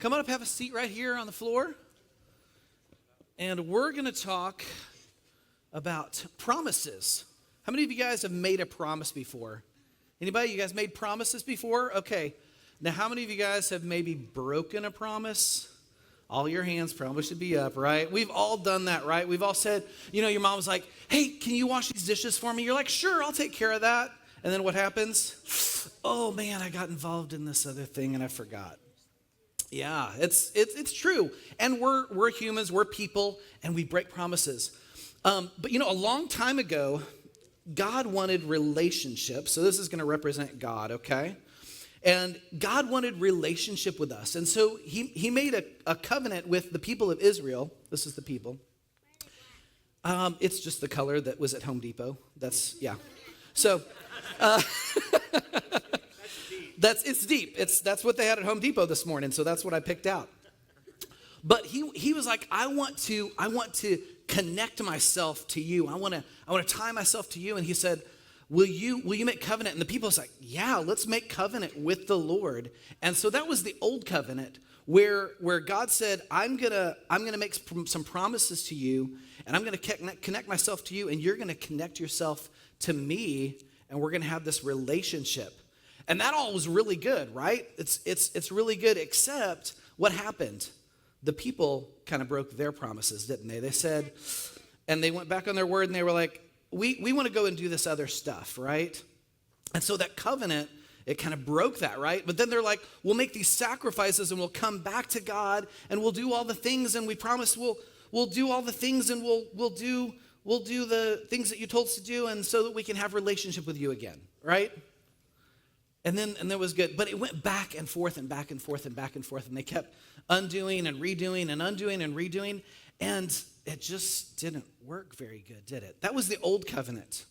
Come on up, have a seat right here on the floor. And we're going to talk about promises. How many of you guys have made a promise before? Anybody? You guys made promises before? Okay. Now, how many of you guys have maybe broken a promise? All your hands probably should be up, right? We've all done that, right? We've all said, your mom's like, hey, can you wash these dishes for me? You're like, sure, I'll take care of that. And then what happens? Oh, man, I got involved in this other thing and I forgot. Yeah, it's true. And we're humans, we're people, and we break promises. But a long time ago, God wanted relationship. So this is going to represent God, okay? And God wanted relationship with us. And so he made a covenant with the people of Israel. This is the people. It's just the color that was at Home Depot. Yeah. So it's deep. That's what they had at Home Depot this morning. So that's what I picked out. But he was like, I want to connect myself to you. I want to tie myself to you. And he said, Will you make covenant? And the people was like, yeah, let's make covenant with the Lord. And so that was the old covenant where God said, I'm gonna make some promises to you, and I'm gonna connect myself to you, and you're gonna connect yourself to me, and we're gonna have this relationship. And that all was really good, right? It's really good, except what happened? The people kind of broke their promises, didn't they? They said, and they went back on their word, and they were like, we want to go and do this other stuff, right? And so that covenant, it kind of broke that, right? But then they're like, we'll make these sacrifices and we'll come back to God and we'll do all the things, and we promise we'll do all the things, and we'll do the things that you told us to do, and so that we can have relationship with you again, right? And that was good. But it went back and forth and back and forth and back and forth, and they kept undoing and redoing and undoing and redoing, and it just didn't work very good, did it? That was the old covenant.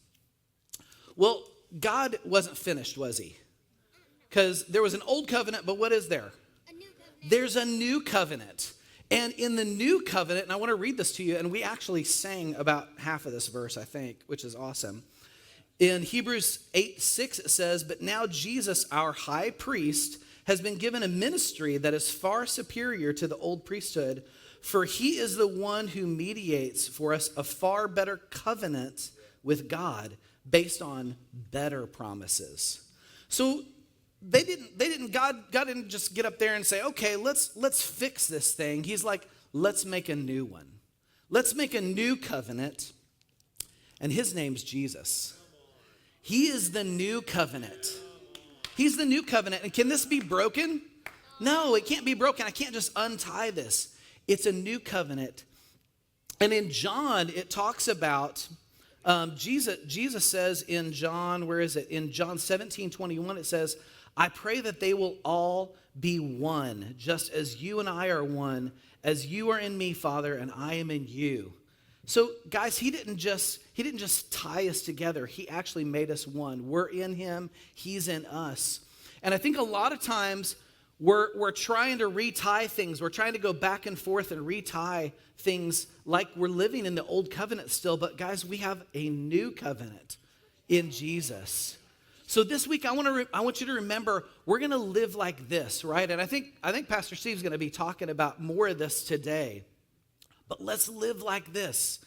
Well, God wasn't finished, was he? Because there was an old covenant, but what is there? A new covenant. There's a new covenant. And in the new covenant, and I want to read this to you, and we actually sang about half of this verse, I think, which is awesome. In Hebrews 8:6, it says, but now Jesus, our high priest, has been given a ministry that is far superior to the old priesthood, for he is the one who mediates for us a far better covenant with God based on better promises. So God didn't just get up there and say, okay, let's fix this thing. He's like, let's make a new one. Let's make a new covenant. And his name's Jesus. He is the new covenant. He's the new covenant. And can this be broken? No, it can't be broken. I can't just untie this. It's a new covenant. And in John, it talks about, Jesus says in John, where is it? In John 17:21, it says, I pray that they will all be one, just as you and I are one, as you are in me, Father, and I am in you. So guys, he didn't just tie us together. He actually made us one. We're in him, he's in us. And I think a lot of times we're trying to retie things. We're trying to go back and forth and retie things like we're living in the old covenant still. But guys, we have a new covenant in Jesus. So this week, I want you to remember, we're going to live like this, right? And I think Pastor Steve's going to be talking about more of this today. But let's live like this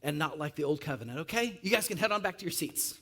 and not like the old covenant, okay? You guys can head on back to your seats.